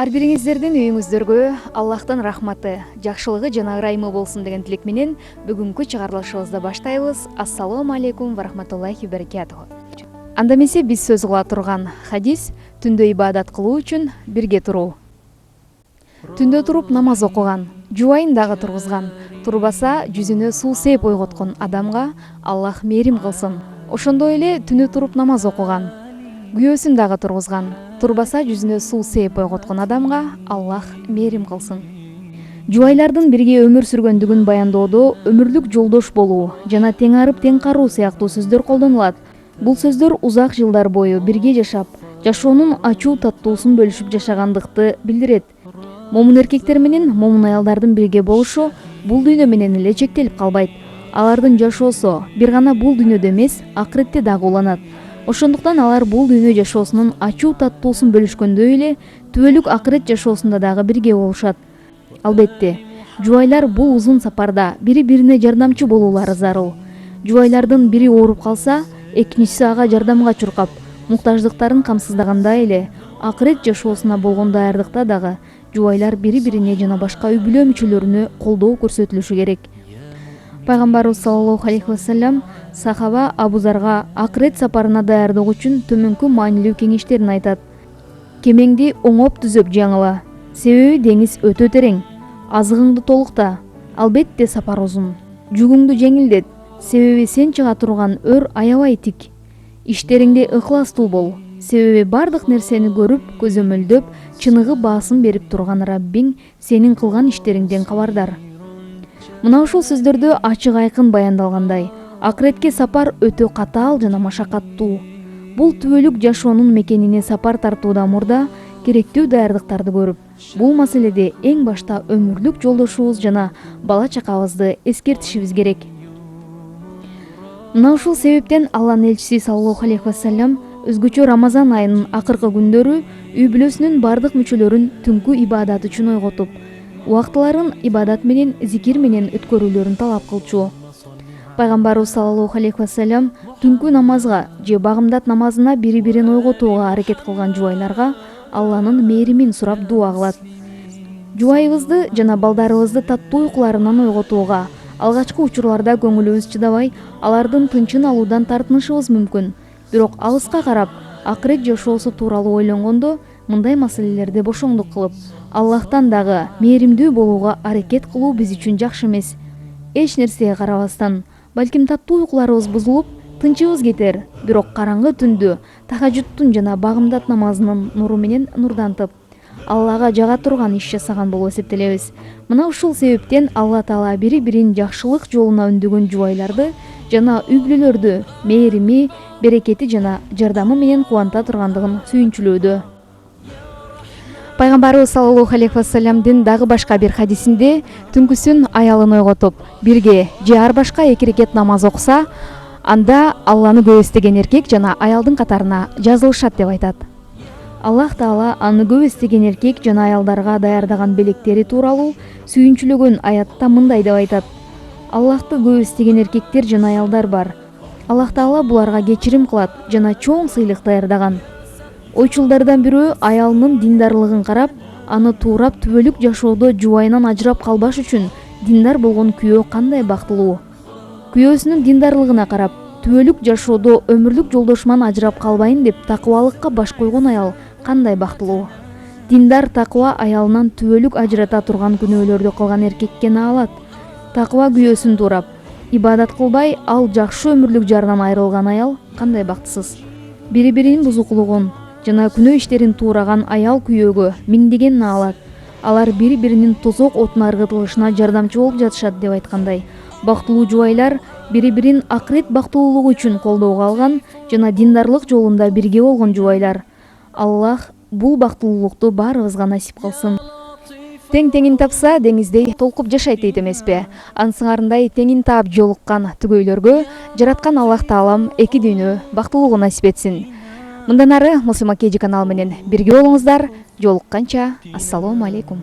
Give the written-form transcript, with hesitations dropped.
Ар бириңиздердин үйүңүздөргө Аллахтын рахматы, жакшылыгы жана ырайымы болсун деген тилек менен бүгүнкү чыгарылышыбызды баштайбыз. Ассалому алейкум ва рахматуллахи ва баракатуху. Анда эмесе биз сөз кыла турган хадис түндө ибадат кылуу үчүн бирге туруу. Түндө туруп намаз окуган, жубайын дагы тургузган, турбаса жүзүнө суу сээп ойготкон адамга Аллах мээрим кылсын. Ошондой эле түнү туруп намаз окуган, күйөөсүн дагы тургузган, турбаса жүзүнө суу сээп ойготкон адамга Аллах мээрим кылсын. Жубайлардын бирге өмүр сүргөндүгүн баяндоодо өмүрлүк жолдош болуу жана тең арып тең каруу сыяктуу сөздөр колдонулат. Бул сөздөр узак жылдар бою бирге жашап, жашоонун ачуу таттуусун бөлүшүп жашагандыкты билдирет. Момун эркектер менен момун аялдардын бирге болушу бул дүйнө менен эле чектелип калбайт. Алардын жашоосу бир гана бул дүйнөдө эмес, акыретте дагы уланат. Ошондуктан алар бул дүйнө жашоосунун ачуу таттуусун бөлүшкөндөй эле түбөлүк акырет жашоосунда дагы бирге болушат. Албетте, жубайлар бул узун сапарда бири-бирине жардамчы болуулары зарыл. Жубайлардын бири ооруп калса, экинчиси ага жардамга чуркап, муктаждыктарын камсыздагандай эле акырет жашоосуна болгон даярдыкта дагы жубайлар бири-бирине жана башка үй бүлө мүчөлөрүнө колдоо көрсөтүлүшү керек. Пайгамбарыбыз саллаллаху алейхи ва саллям сахаба Абузарга акырет сапарына даярдык үчүн төмөнкү маанилүү кеңештерин айтат. Кемеңди оңоп түзөп жаңыла, себеби деңиз өтө терең. Азыгыңды толукта, албетте сапар узун. Жүгүңдү жеңилдет, себеби сен чыга турган өр аябай тик. Иштериңде ыхластуу бол, себеби бардык нерсени көрүп, көзөмөлдөп, чыныгы баасын берип турган Раббиң сенин кылган иштериңден кабардар. Мына ушул сөздөрдө ачык айкын баяндалгандай, акыретке сапар өтө катаал жана машакаттуу. Бул түбөлүк жашоонун мекенине сапар тартуудан мурда керектүү даярдыктарды көрүп, бул маселеде эң башта өмүрлүк жолдошубуз жана бала чакабызды эскертишибиз керек. Мына ушул себептен Алланын элчиси саллаллаху алейхи ва саллям өзгөчө Рамазан айынын акыркы күндөрү үй бүлөсүнүн бардык мүчөлөрүн түнкү ибадат үчүн ойготуп, убактыларын ибадат менен, зикир менен өткөрүүлөрүн талап кылчу. Пайгамбарыбыз саллаллаху алейхи ва саллям түнкү намазга же багымдат намазына бири-бирин ойготууга аракет кылган жубайларга Алланын мээримин сурап дуа кылат. Жубайыбызды жана балдарыбызды таттуу уйкуларынан ойготууга алгачкы учурларда көңүлүбүз чыдабай, алардын тынчын алуудан тартынышыбыз мүмкүн. Бирок алыска карап, акырет жашоосу тууралуу ойлонгондо мындай маселелерде бошоңдук кылып, Аллахтан дагы мээримдүү болууга аракет кылуу биз үчүн жакшы эмес. Эч нерсеге карабастан, балким таттуу уйкуларыбыз бузулуп, тынчыбыз кетер, бирок караңгы түндү тахажжудтун жана багымдат намазынын нуру менен нурдантып, Аллага жага турган иш жасаган болуп эсептелебиз. Мына ушул себептен Алла Таала бири-бирин жакшылык жолуна үндөгөн жубайларды жана үй бүлөлөрдү мээрими, берекети жана жардамы менен кубанта тургандыгын сүйүнчүлөөдө. Пайгамбарыбыз саллаллаху алейхи ва саллямдын дагы башка бир хадисинде түнкүсүн аялын ойготуп, бирге же ар башка 2 рекет намаз окуса, анда Алланы көп эстеген эркек жана аялдын катарына жазылышат деп айтат. Аллах Таала аны көп эстеген эркек жана аялдарга даярдаган белектери тууралуу сүйүнчүлөгөн аятта мындай деп айтат: Аллахты көп эстеген эркектер жана аялдар бар. Аллах Таала буларга кечирим кылат жана чоң сыйлык даярдаган. Ойчулдардан бирөө аялынын диндарлыгын карап, аны туурап түбөлүк жашоодо жубайынан ажырап калбаш үчүн диндар болгон күйөө кандай бактылуу. Күйөөсүнүн диндарлыгына карап, түбөлүк жашоодо өмүрлүк жолдошуман ажырап калбайын деп такыбалыкка баш койгон аял кандай бактылуу. Диндар такыба аялынан түбөлүк ажырата турган күнөөлөрдү кылган эркекке наалат. Такыба күйөөсүн туурап, ибадат кылбай, ал жакшы өмүрлүк жарынан айрылган аял кандай бактысыз. Бири-биринин бузукулугун жана күнөө иштерин туураган аял күйөөгө миңдеген наалат. Алар бири-биринин тозок отуна ыргытылышына жардамчы болуп жатышат деп айткандай, бактылуу жубайлар бири-бирин акырет бактылуулугу үчүн колдоого алган жана диндарлык жолунда бирге болгон жубайлар. Аллах бул бактылуулукту баарыбызга насип кылсын. Тең-теңин тапса, деңиздей толкуп жашайт дейт эмеспи? Ансыңарындай теңин таап жолуккан түгөйлөргө жараткан Аллах Таалам 2 дүйнө бактылуулугу насип этсин. Мындан ары Муслим Акеджи каналы менен бирге болуңуздар. Жолукканча, ассалому алейкум.